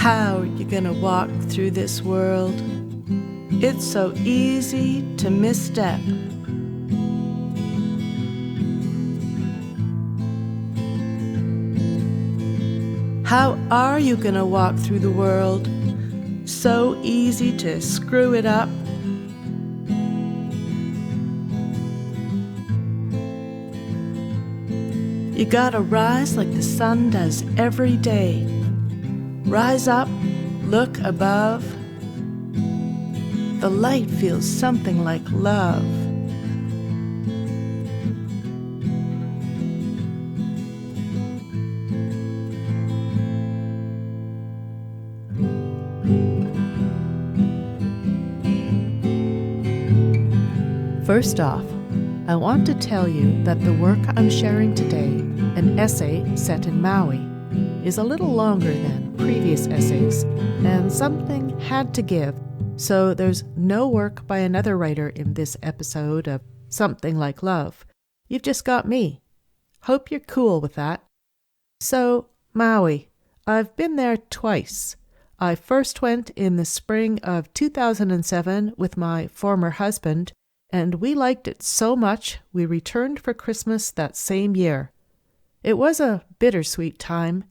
How you gonna walk through this world? It's so easy to misstep. How are you gonna walk through the world? So easy to screw it up. You gotta rise like the sun does every day. Rise up, look above. The light feels something like love. First off, I want to tell you that the work I'm sharing today, an essay set in Maui, is a little longer than previous essays, and something had to give, so there's no work by another writer in this episode of Something Like Love. You've just got me. Hope you're cool with that. So, Maui. I've been there twice. I first went in the spring of 2007 with my former husband, and we liked it so much we returned for Christmas that same year. It was a bittersweet time.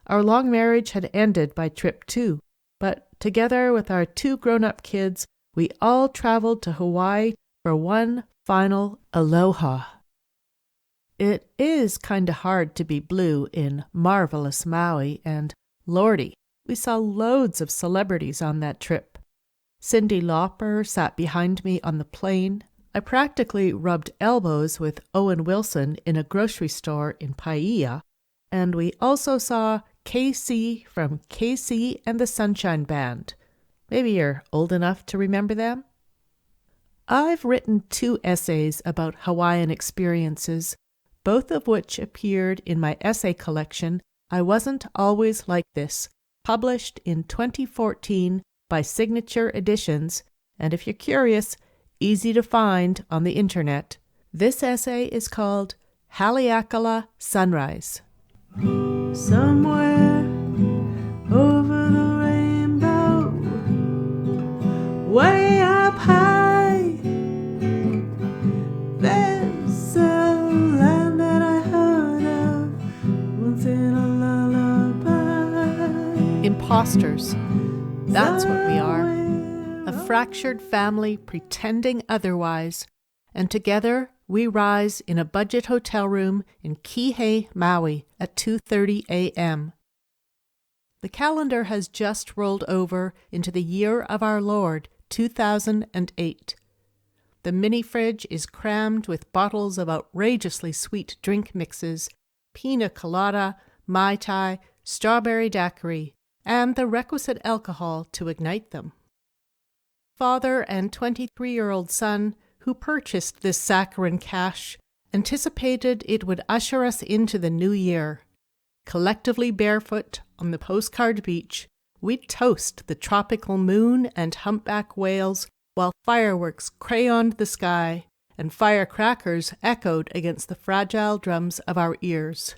Our long marriage had ended by trip 2, but together with our 2 grown-up kids, we all traveled to Hawaii for one final aloha. It is kinda hard to be blue in marvelous Maui, and lordy, we saw loads of celebrities on that trip. Cyndi Lauper sat behind me on the plane. I practically rubbed elbows with Owen Wilson in a grocery store in Paia, and we also saw KC from KC and the Sunshine Band. Maybe you're old enough to remember them? I've written 2 essays about Hawaiian experiences, both of which appeared in my essay collection, I Wasn't Always Like This, published in 2014 by Signature Editions, and if you're curious, easy to find on the internet. This essay is called Haleakala Sunrise. Somewhere over the rainbow, way up high, there's a land that I heard of once in a lullaby. Imposters. That's what we are. A fractured family pretending otherwise, and together we rise in a budget hotel room in Kihei, Maui at 2:30 a.m. The calendar has just rolled over into the year of our Lord, 2008. The mini fridge is crammed with bottles of outrageously sweet drink mixes, pina colada, mai tai, strawberry daiquiri, and the requisite alcohol to ignite them. Father and 23-year-old son, who purchased this saccharine cache, anticipated it would usher us into the new year. Collectively barefoot on the postcard beach, we'd toast the tropical moon and humpback whales while fireworks crayoned the sky and firecrackers echoed against the fragile drums of our ears.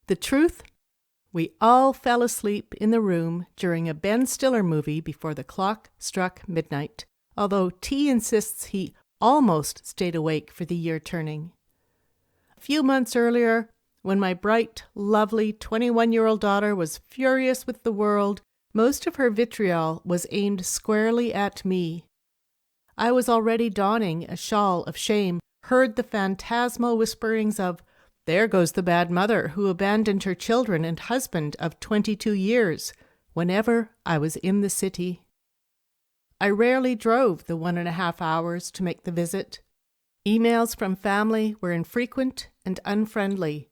The truth? We all fell asleep in the room during a Ben Stiller movie before the clock struck midnight, although T insists he almost stayed awake for the year turning. A few months earlier, when my bright, lovely 21-year-old daughter was furious with the world, most of her vitriol was aimed squarely at me. I was already donning a shawl of shame, heard the phantasmal whisperings of, "There goes the bad mother who abandoned her children and husband of 22 years," whenever I was in the city. I rarely drove the 1.5 hours to make the visit. Emails from family were infrequent and unfriendly.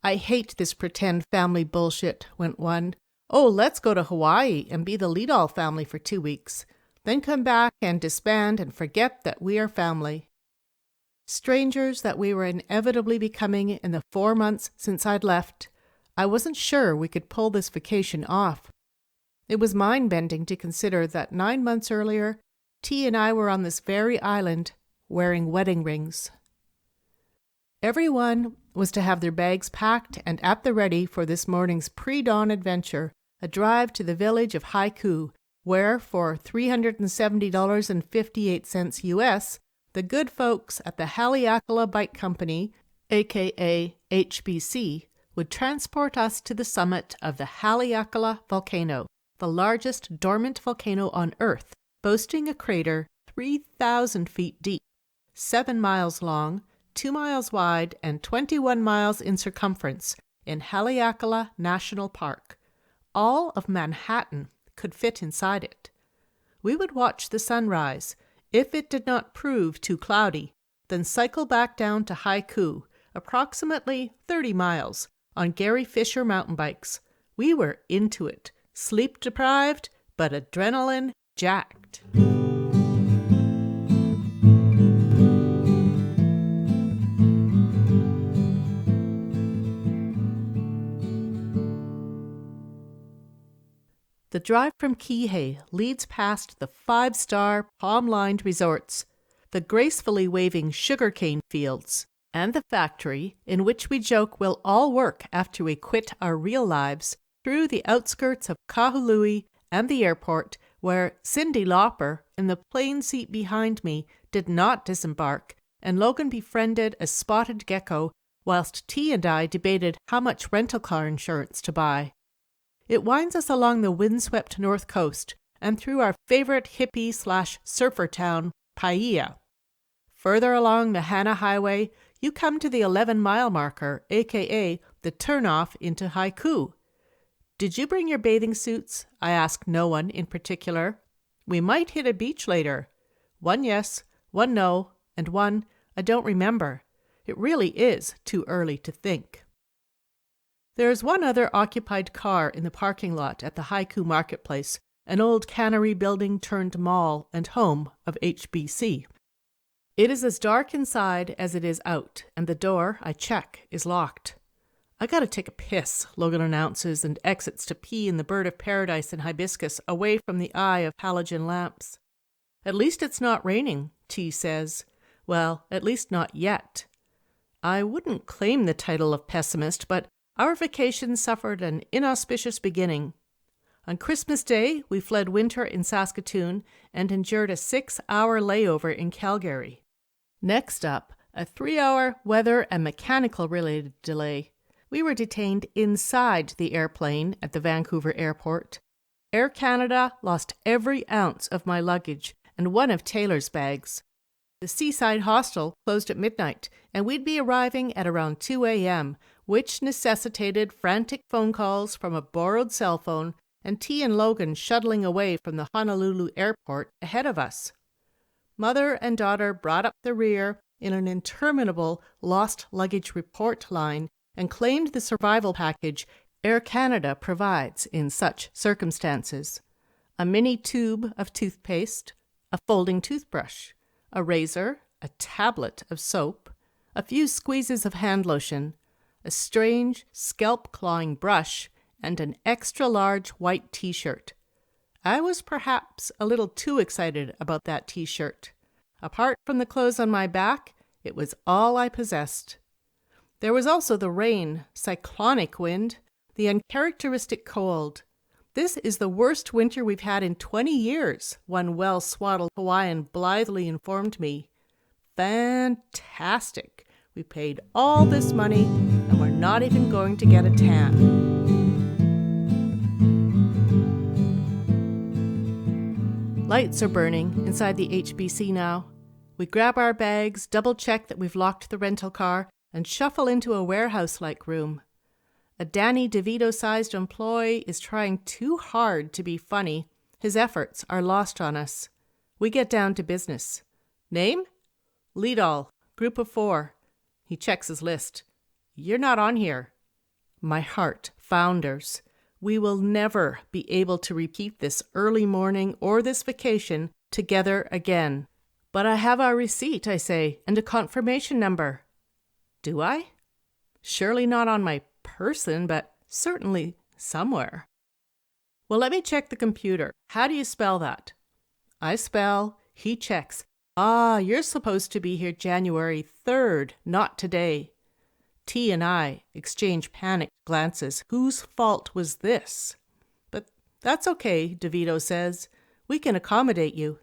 "I hate this pretend family bullshit," went one. "Oh, let's go to Hawaii and be the Liddell family for 2 weeks. Then come back and disband and forget that we are family." Strangers that we were inevitably becoming in the 4 months since I'd left, I wasn't sure we could pull this vacation off. It was mind-bending to consider that 9 months earlier, T and I were on this very island wearing wedding rings. Everyone was to have their bags packed and at the ready for this morning's pre-dawn adventure, a drive to the village of Haiku, where for $370.58 US, the good folks at the Haleakala Bike Company, aka HBC, would transport us to the summit of the Haleakala volcano, the largest dormant volcano on Earth, boasting a crater 3,000 feet deep, 7 miles long, 2 miles wide, and 21 miles in circumference in Haleakala National Park. All of Manhattan could fit inside it. We would watch the sunrise. If it did not prove too cloudy, then cycle back down to Haiku, approximately 30 miles, on Gary Fisher mountain bikes. We were into it, sleep-deprived, but adrenaline jacked. The drive from Kihei leads past the 5-star palm-lined resorts, the gracefully waving sugarcane fields, and the factory in which we joke we'll all work after we quit our real lives, through the outskirts of Kahului and the airport, where Cyndi Lauper, in the plane seat behind me, did not disembark, and Logan befriended a spotted gecko, whilst T and I debated how much rental car insurance to buy. It winds us along the windswept north coast and through our favorite hippie/surfer town, Paia. Further along the Hana Highway, you come to the 11-mile marker, aka the turnoff into Haiku. Did you bring your bathing suits? I asked no one in particular. We might hit a beach later. 1 yes, 1 no, and 1 I don't remember. It really is too early to think. There is one other occupied car in the parking lot at the Haiku Marketplace, an old cannery building turned mall and home of HBC. It is as dark inside as it is out, and the door, I check, is locked. I gotta take a piss, Logan announces, and exits to pee in the bird of paradise in hibiscus away from the eye of halogen lamps. At least it's not raining, T says. Well, at least not yet. I wouldn't claim the title of pessimist, but our vacation suffered an inauspicious beginning. On Christmas Day, we fled winter in Saskatoon and endured a 6-hour layover in Calgary. Next up, a 3-hour weather and mechanical-related delay. We were detained inside the airplane at the Vancouver airport. Air Canada lost every ounce of my luggage and one of Taylor's bags. The seaside hostel closed at midnight, and we'd be arriving at around 2 a.m., which necessitated frantic phone calls from a borrowed cell phone and T and Logan shuttling away from the Honolulu airport ahead of us. Mother and daughter brought up the rear in an interminable lost luggage report line and claimed the survival package Air Canada provides in such circumstances: a mini tube of toothpaste, a folding toothbrush, a razor, a tablet of soap, a few squeezes of hand lotion, a strange scalp-clawing brush, and an extra-large white T-shirt. I was perhaps a little too excited about that T-shirt. Apart from the clothes on my back, it was all I possessed. There was also the rain, cyclonic wind, the uncharacteristic cold. This is the worst winter we've had in 20 years, one well-swaddled Hawaiian blithely informed me. Fantastic. We paid all this money, and we're not even going to get a tan. Lights are burning inside the HBC now. We grab our bags, double-check that we've locked the rental car, and shuffle into a warehouse-like room. A Danny DeVito-sized employee is trying too hard to be funny. His efforts are lost on us. We get down to business. Name? Leadall, group of 4. He checks his list. You're not on here. My heart founders. We will never be able to repeat this early morning or this vacation together again. But I have our receipt, I say, and a confirmation number. Do I? Surely not on my person, but certainly somewhere. Well, let me check the computer. How do you spell that? I spell, he checks. You're supposed to be here January 3rd, not today. T and I exchange panicked glances. Whose fault was this? "That's okay," DeVito says. "We can accommodate you."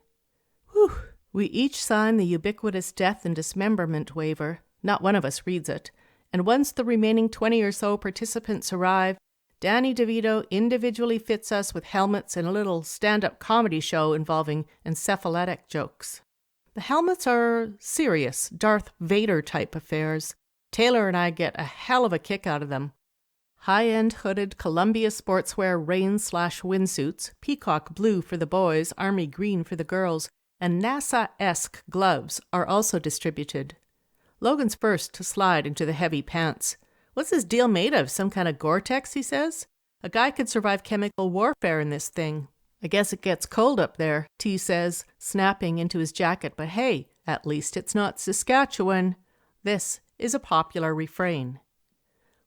Whew. We each sign the ubiquitous death and dismemberment waiver. Not one of us reads it. And once the remaining 20 or so participants arrive, Danny DeVito individually fits us with helmets and a little stand-up comedy show involving encephalitic jokes. The helmets are serious, Darth Vader-type affairs. Taylor and I get a hell of a kick out of them. High-end hooded Columbia sportswear rain/windsuits, peacock blue for the boys, army green for the girls, and NASA-esque gloves are also distributed. Logan's first to slide into the heavy pants. "What's this deal made of? Some kind of Gore-Tex," he says. "A guy could survive chemical warfare in this thing." "I guess it gets cold up there," T says, snapping into his jacket, "but hey, at least it's not Saskatchewan." This is a popular refrain.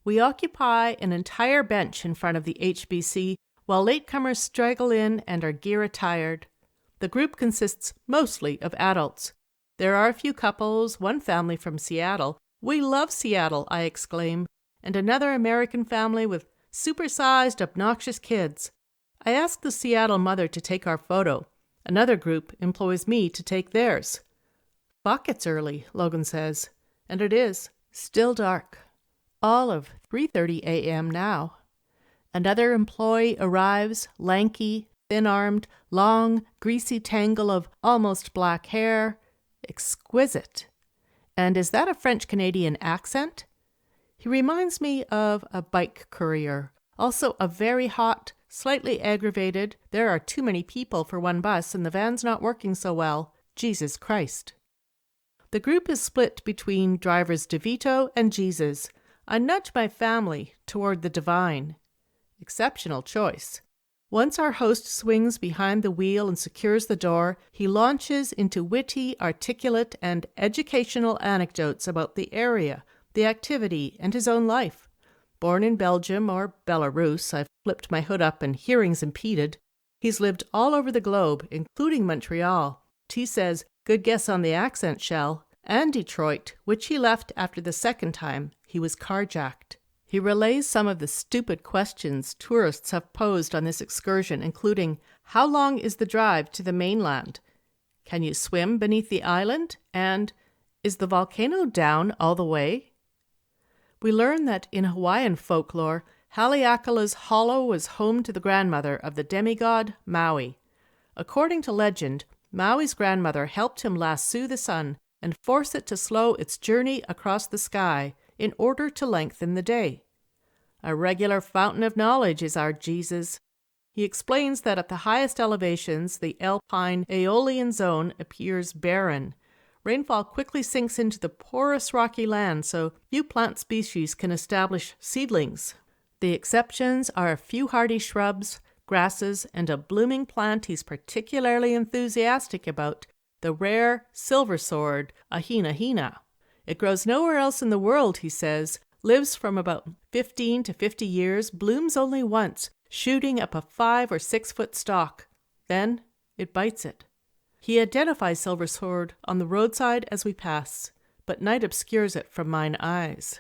We occupy an entire bench in front of the HBC while latecomers straggle in and are gear attired. The group consists mostly of adults. There are a few couples, one family from Seattle. "We love Seattle," I exclaim, and another American family with supersized, obnoxious kids. I ask the Seattle mother to take our photo. Another group employs me to take theirs. "Fuck, it's early," Logan says. And it is. Still dark. All of 3:30 a.m. now. Another employee arrives, lanky, thin-armed, long, greasy tangle of almost black hair. Exquisite. And is that a French-Canadian accent? He reminds me of a bike courier. Also a very hot, slightly aggravated, "There are too many people for one bus and the van's not working so well. Jesus Christ." The group is split between drivers DeVito and Jesus. I nudge my family toward the divine. Exceptional choice. Once our host swings behind the wheel and secures the door, he launches into witty, articulate, and educational anecdotes about the area, the activity, and his own life. Born in Belgium or Belarus, I've flipped my hood up and hearing's impeded. He's lived all over the globe, including Montreal. T says, "Good guess on the accent, Shell," and Detroit, which he left after the second time he was carjacked. He relays some of the stupid questions tourists have posed on this excursion, including, how long is the drive to the mainland? Can you swim beneath the island? And is the volcano down all the way? We learn that in Hawaiian folklore, Haleakala's hollow was home to the grandmother of the demigod Maui. According to legend, Maui's grandmother helped him lasso the sun and force it to slow its journey across the sky in order to lengthen the day. A regular fountain of knowledge is our Jesus. He explains that at the highest elevations, the alpine Aeolian zone appears barren. Rainfall quickly sinks into the porous rocky land, so few plant species can establish seedlings. The exceptions are a few hardy shrubs, grasses, and a blooming plant he's particularly enthusiastic about, the rare silver sword, ahina hina. It grows nowhere else in the world, he says, lives from about 15 to 50 years, blooms only once, shooting up a 5 or 6 foot stalk. Then it bites it. He identifies silver sword on the roadside as we pass, but night obscures it from mine eyes.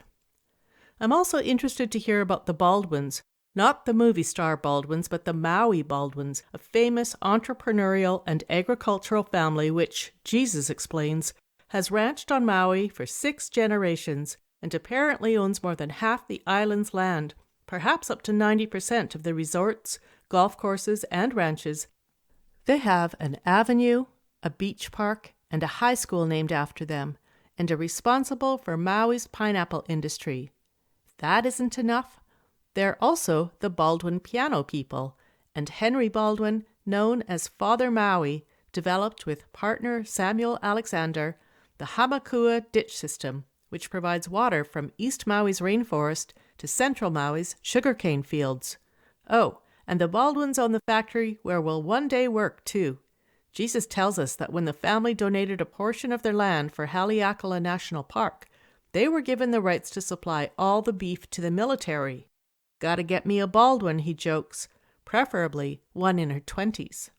I'm also interested to hear about the Baldwins, not the movie star Baldwins, but the Maui Baldwins, a famous entrepreneurial and agricultural family which, Jesus explains, has ranched on Maui for 6 generations and apparently owns more than half the island's land, perhaps up to 90% of the resorts, golf courses, and ranches. They have an avenue, a beach park, and a high school named after them, and are responsible for Maui's pineapple industry. If that isn't enough, they're also the Baldwin piano people, and Henry Baldwin, known as Father Maui, developed with partner Samuel Alexander the Hamakua ditch system, which provides water from East Maui's rainforest to Central Maui's sugarcane fields. Oh, and the Baldwins own the factory where we'll one day work, too. Jesus tells us that when the family donated a portion of their land for Haleakala National Park, they were given the rights to supply all the beef to the military. "Gotta get me a Baldwin," he jokes, preferably one in her 20s.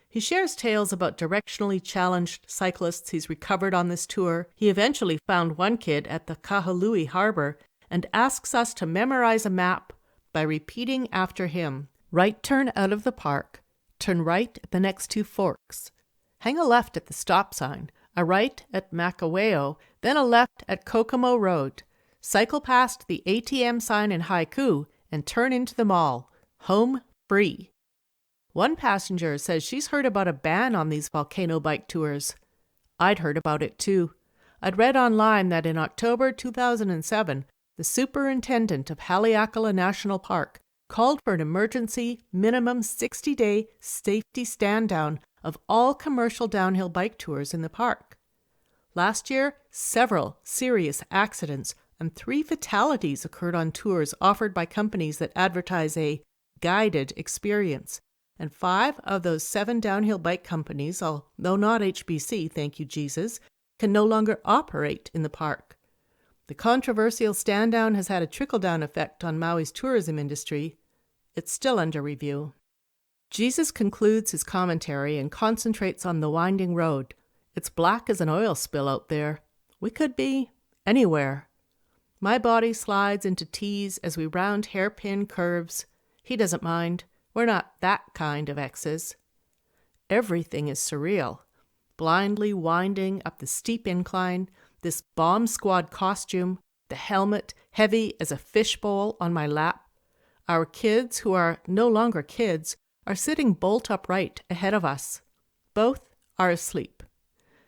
He shares tales about directionally challenged cyclists he's recovered on this tour. He eventually found one kid at the Kahului Harbor and asks us to memorize a map by repeating after him, Right turn out of the park, turn right at the next two forks. Hang a left at the stop sign, a right at Makawao, then a left at Kokomo Road. Cycle past the ATM sign in Haiku and turn into the mall. Home free. One passenger says she's heard about a ban on these volcano bike tours. I'd heard about it too. I'd read online that in October 2007, the superintendent of Haleakala National Park called for an emergency minimum 60-day safety stand-down of all commercial downhill bike tours in the park. Last year, several serious accidents and 3 fatalities occurred on tours offered by companies that advertise a guided experience. And 5 of those 7 downhill bike companies, although not HBC, thank you Jesus, can no longer operate in the park. The controversial stand-down has had a trickle-down effect on Maui's tourism industry. It's still under review. Jesus concludes his commentary and concentrates on the winding road. It's black as an oil spill out there. We could be anywhere. My body slides into T's as we round hairpin curves. He doesn't mind. We're not that kind of exes. Everything is surreal. Blindly winding up the steep incline, this bomb squad costume, the helmet heavy as a fishbowl on my lap. Our kids, who are no longer kids, are sitting bolt upright ahead of us. Both are asleep.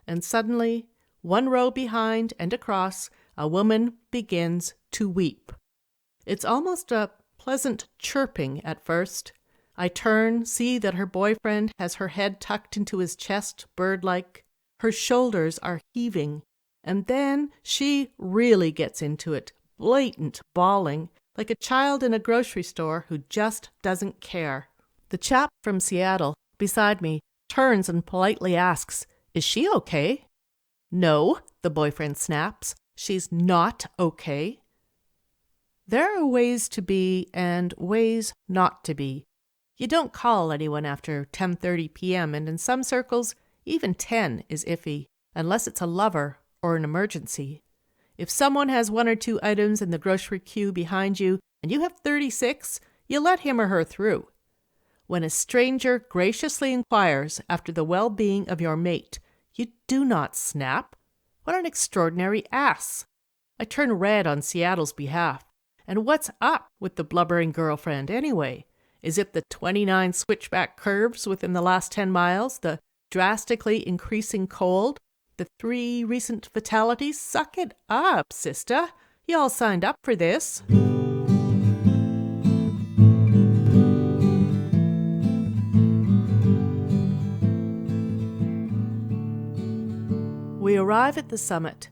And suddenly, one row behind and across, a woman begins to weep. It's almost a pleasant chirping at first. I turn, see that her boyfriend has her head tucked into his chest, bird-like. Her shoulders are heaving. And then she really gets into it, blatant bawling, like a child in a grocery store who just doesn't care. The chap from Seattle, beside me, turns and politely asks, "Is she okay?" "No," the boyfriend snaps. "She's not okay." There are ways to be and ways not to be. You don't call anyone after 10:30 p.m., and in some circles, even 10 is iffy, unless it's a lover or an emergency. If someone has 1 or 2 items in the grocery queue behind you and you have 36, you let him or her through. When a stranger graciously inquires after the well-being of your mate, you do not snap. What an extraordinary ass. I turn red on Seattle's behalf. And what's up with the blubbering girlfriend anyway? Is it the 29 switchback curves within the last 10 miles, the drastically increasing cold, the 3 recent fatalities? Suck it up, sister. You all signed up for this. We arrive at the summit.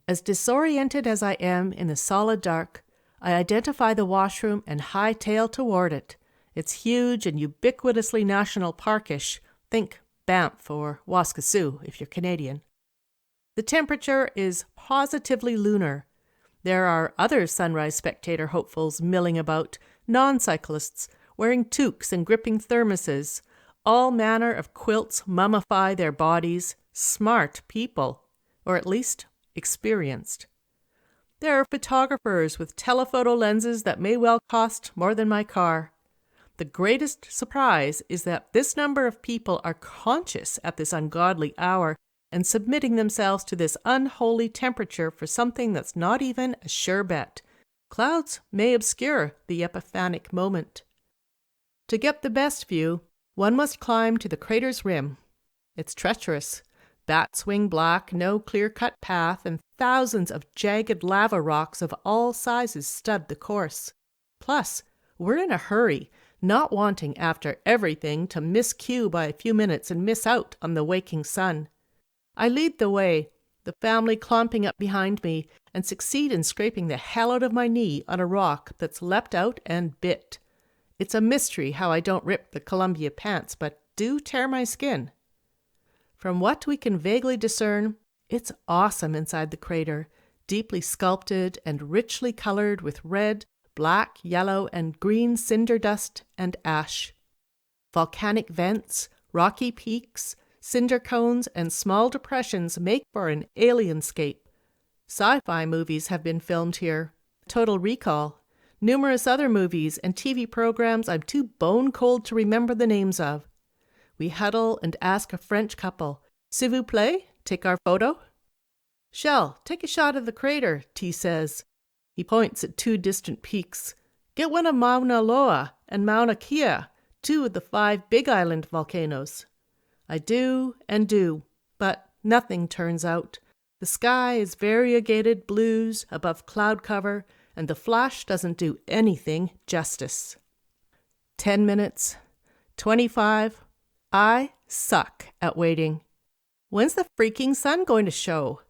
As disoriented as I am in the solid dark, I identify the washroom and hightail toward it. It's huge and ubiquitously national parkish. Think Banff or Waskesiu if you're Canadian. The temperature is positively lunar. There are other sunrise spectator hopefuls milling about, non-cyclists, wearing toques and gripping thermoses. All manner of quilts mummify their bodies. Smart people, or at least experienced. There are photographers with telephoto lenses that may well cost more than my car. The greatest surprise is that this number of people are conscious at this ungodly hour and submitting themselves to this unholy temperature for something that's not even a sure bet. Clouds may obscure the epiphanic moment. To get the best view, one must climb to the crater's rim. It's treacherous. Bat-swing black, no clear-cut path, and thousands of jagged lava rocks of all sizes stud the course. Plus, we're in a hurry, not wanting after everything to miscue by a few minutes and miss out on the waking sun. I lead the way, the family clomping up behind me, and succeed in scraping the hell out of my knee on a rock that's leapt out and bit. It's a mystery how I don't rip the Columbia pants, but do tear my skin. From what we can vaguely discern, it's awesome inside the crater, deeply sculpted and richly colored with red, black, yellow, and green cinder dust and ash. Volcanic vents, rocky peaks, cinder cones, and small depressions make for an alienscape. Sci-fi movies have been filmed here. Total Recall, numerous other movies and TV programs I'm too bone cold to remember the names of. We huddle and ask a French couple, "S'il vous plaît, take our photo?" "Shell, take a shot of the crater," T says. He points at 2 distant peaks. "Get one of Mauna Loa and Mauna Kea, 2 of the 5 Big Island volcanoes." I do and do, but nothing turns out. The sky is variegated blues above cloud cover, and the flash doesn't do anything justice. 10 minutes, 25. I suck at waiting. When's the freaking sun going to show?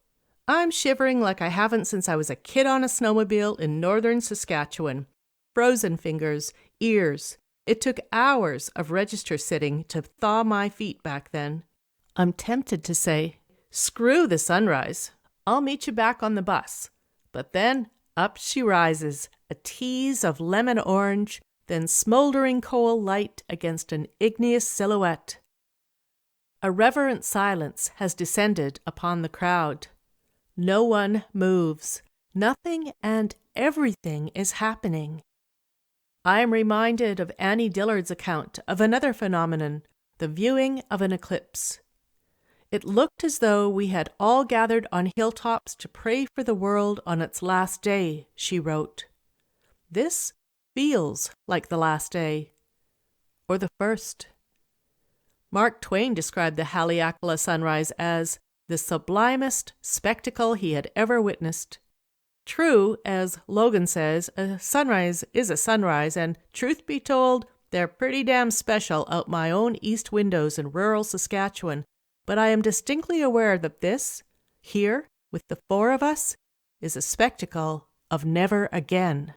I'm shivering like I haven't since I was a kid on a snowmobile in northern Saskatchewan. Frozen fingers, ears. It took hours of register sitting to thaw my feet back then. I'm tempted to say, "Screw the sunrise. I'll meet you back on the bus." But then up she rises, a tease of lemon orange, then smoldering coal light against an igneous silhouette. A reverent silence has descended upon the crowd. No one moves. Nothing and everything is happening. I am reminded of Annie Dillard's account of another phenomenon, the viewing of an eclipse. It looked as though we had all gathered on hilltops to pray for the world on its last day, she wrote. This feels like the last day, or the first. Mark Twain described the Haleakala Sunrise as the sublimest spectacle he had ever witnessed. True, as Logan says, a sunrise is a sunrise, and truth be told, they're pretty damn special out my own east windows in rural Saskatchewan, but I am distinctly aware that this, here, with the 4 of us, is a spectacle of never again.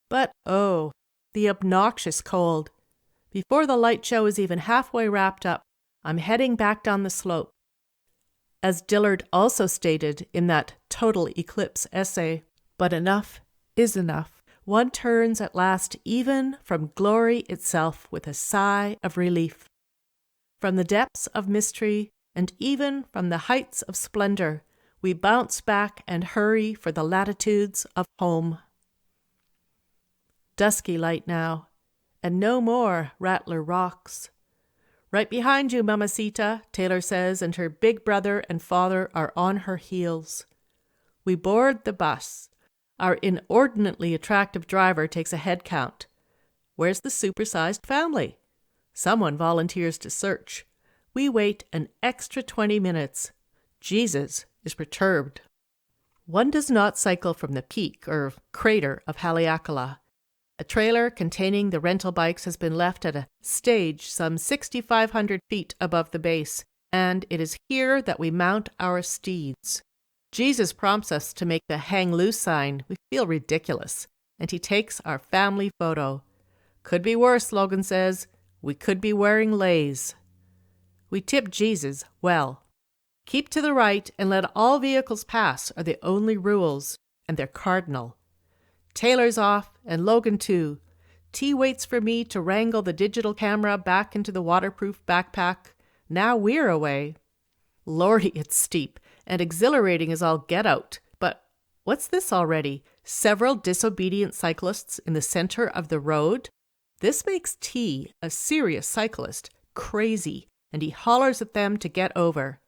But oh, the obnoxious cold. Before the light show is even halfway wrapped up, I'm heading back down the slope. As Dillard also stated in that Total Eclipse essay, but enough is enough. One turns at last even from glory itself with a sigh of relief. From the depths of mystery and even from the heights of splendor, we bounce back and hurry for the latitudes of home. Dusky light now, and no more Rattler Rocks. "Right behind you, Mamacita," Taylor says, and her big brother and father are on her heels. We board the bus. Our inordinately attractive driver takes a head count. Where's the supersized family? Someone volunteers to search. We wait an extra 20 minutes. Jesus is perturbed. One does not cycle from the peak or crater of Haleakala. A trailer containing the rental bikes has been left at a stage some 6,500 feet above the base, and it is here that we mount our steeds. Jesus prompts us to make the hang loose sign. We feel ridiculous, and he takes our family photo. Could be worse, Logan says. We could be wearing leis. We tip Jesus well. Keep to the right and let all vehicles pass are the only rules, and they're cardinal. Taylor's off, and Logan too. T waits for me to wrangle the digital camera back into the waterproof backpack. Now we're away. Lordy, it's steep, and exhilarating as all get out. But what's this already? Several disobedient cyclists in the center of the road? This makes T, a serious cyclist, crazy, and he hollers at them to get over.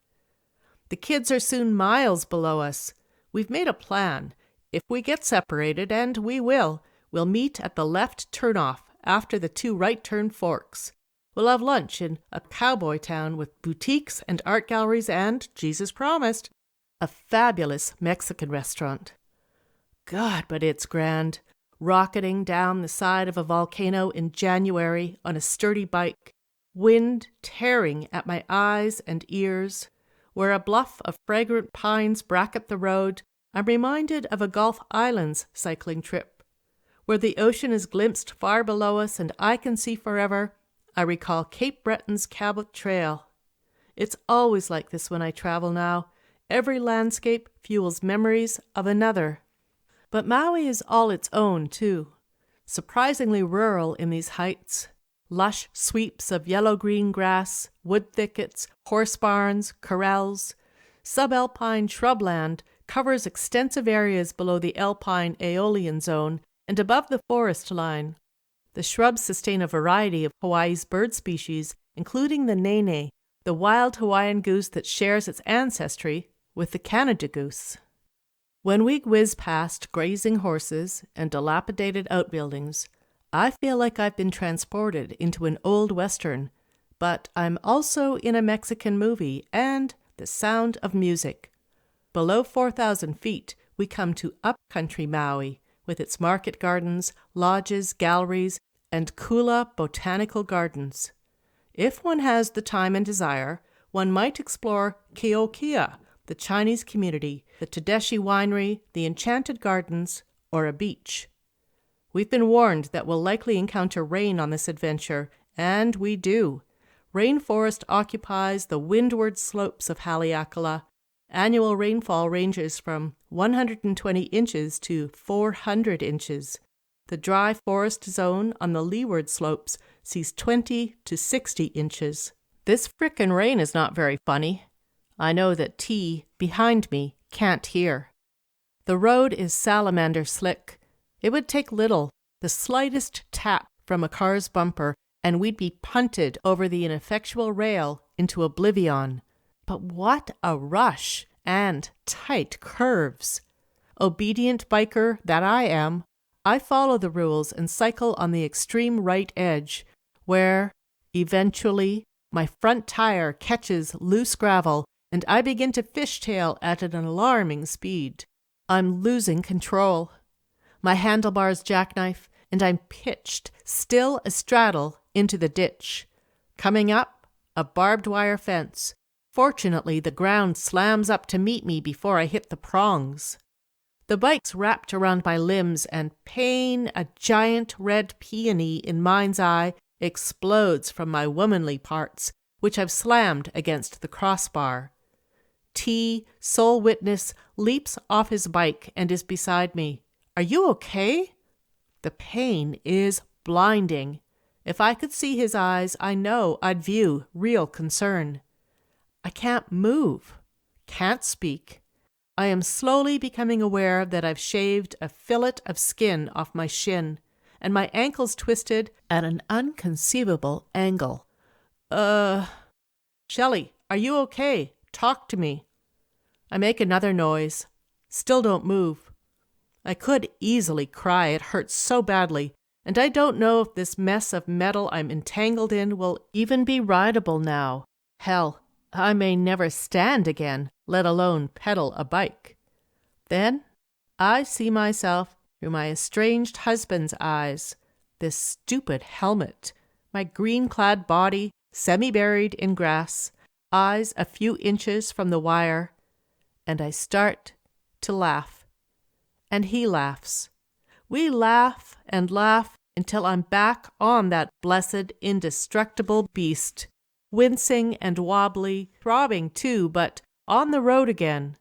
The kids are soon miles below us. We've made a plan. If we get separated, and we will, we'll meet at the left turnoff after the 2 right turn forks. We'll have lunch in a cowboy town with boutiques and art galleries and, Jesus promised, a fabulous Mexican restaurant. God, but it's grand. Rocketing down the side of a volcano in January on a sturdy bike, wind tearing at my eyes and ears. Where a bluff of fragrant pines bracket the road, I'm reminded of a Gulf Islands cycling trip. Where the ocean is glimpsed far below us and I can see forever, I recall Cape Breton's Cabot Trail. It's always like this when I travel now. Every landscape fuels memories of another. But Maui is all its own, too. Surprisingly rural in these heights. Lush sweeps of yellow-green grass, wood thickets, horse barns, corrals. Subalpine shrubland covers extensive areas below the alpine aeolian zone, and above the forest line. The shrubs sustain a variety of Hawaii's bird species, including the nene, the wild Hawaiian goose that shares its ancestry with the Canada goose. When we whiz past grazing horses and dilapidated outbuildings, I feel like I've been transported into an old western, but I'm also in a Mexican movie and the sound of music. Below 4,000 feet, we come to upcountry Maui, with its market gardens, lodges, galleries, and Kula botanical gardens. If one has the time and desire, one might explore Keokia, the Chinese community, the Tedeschi Winery, the Enchanted Gardens, or a beach. We've been warned that we'll likely encounter rain on this adventure, and we do. Rainforest occupies the windward slopes of Haleakala. Annual rainfall ranges from 120 inches to 400 inches. The dry forest zone on the leeward slopes sees 20 to 60 inches. This frickin' rain is not very funny. I know that T, behind me, can't hear. The road is salamander slick. It would take little, the slightest tap from a car's bumper, and we'd be punted over the ineffectual rail into oblivion. But what a rush and tight curves! Obedient biker that I am, I follow the rules and cycle on the extreme right edge, where, eventually, my front tire catches loose gravel and I begin to fishtail at an alarming speed. I'm losing control. My handlebars jackknife, and I'm pitched, still astraddle, into the ditch. Coming up, a barbed wire fence. Fortunately, the ground slams up to meet me before I hit the prongs. The bike's wrapped around my limbs, and pain, a giant red peony in mind's eye, explodes from my womanly parts, which I've slammed against the crossbar. T, sole witness, leaps off his bike and is beside me. Are you okay? The pain is blinding. If I could see his eyes, I know I'd view real concern. I can't move, can't speak. I am slowly becoming aware that I've shaved a fillet of skin off my shin, and my ankle's twisted at an unconceivable angle. Shelley, are you okay? Talk to me. I make another noise. Still don't move. I could easily cry, it hurts so badly, and I don't know if this mess of metal I'm entangled in will even be rideable now. Hell, I may never stand again, let alone pedal a bike. Then I see myself through my estranged husband's eyes, this stupid helmet, my green-clad body semi-buried in grass, eyes a few inches from the wire, and I start to laugh. And he laughs. We laugh and laugh until I'm back on that blessed, indestructible beast, wincing and wobbly, throbbing too, but on the road again.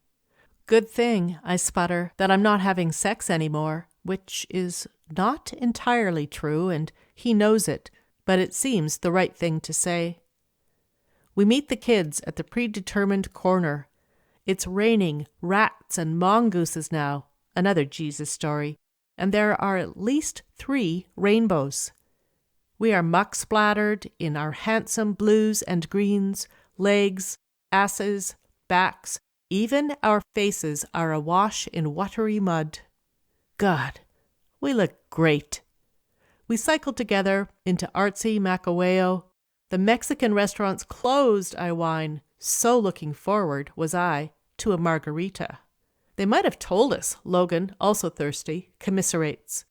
Good thing, I sputter, that I'm not having sex anymore, which is not entirely true, and he knows it, but it seems the right thing to say. We meet the kids at the predetermined corner. It's raining rats and mongooses now, another Jesus story, and there are at least 3 rainbows. We are muck-splattered in our handsome blues and greens, legs, asses, backs, even our faces are awash in watery mud. God, we look great. We cycled together into artsy Makaweo. The Mexican restaurant's closed, I whine. So looking forward was I to a margarita. They might have told us, Logan, also thirsty, commiserates.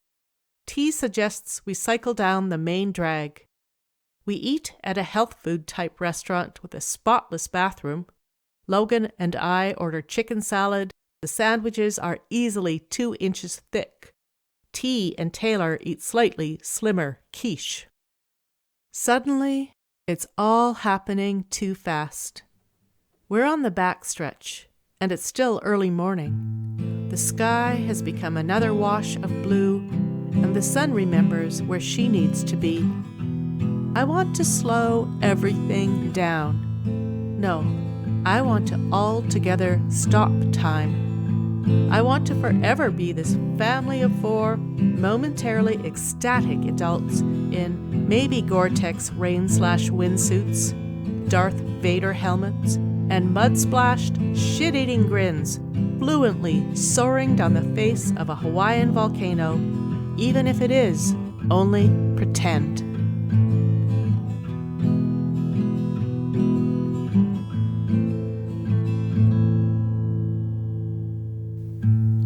T suggests we cycle down the main drag. We eat at a health food type restaurant with a spotless bathroom. Logan and I order chicken salad. The sandwiches are easily 2 inches thick. T and Taylor eat slightly slimmer quiche. Suddenly, it's all happening too fast. We're on the backstretch, and it's still early morning. The sky has become another wash of blue, and the sun remembers where she needs to be. I want to slow everything down. No, I want to altogether stop time. I want to forever be this family of 4 momentarily ecstatic adults in maybe Gore-Tex rain/wind suits, Darth Vader helmets, and mud-splashed, shit-eating grins, fluently soaring down the face of a Hawaiian volcano, even if it is only pretend.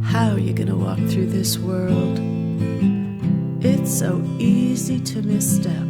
How are you gonna walk through this world? It's so easy to misstep.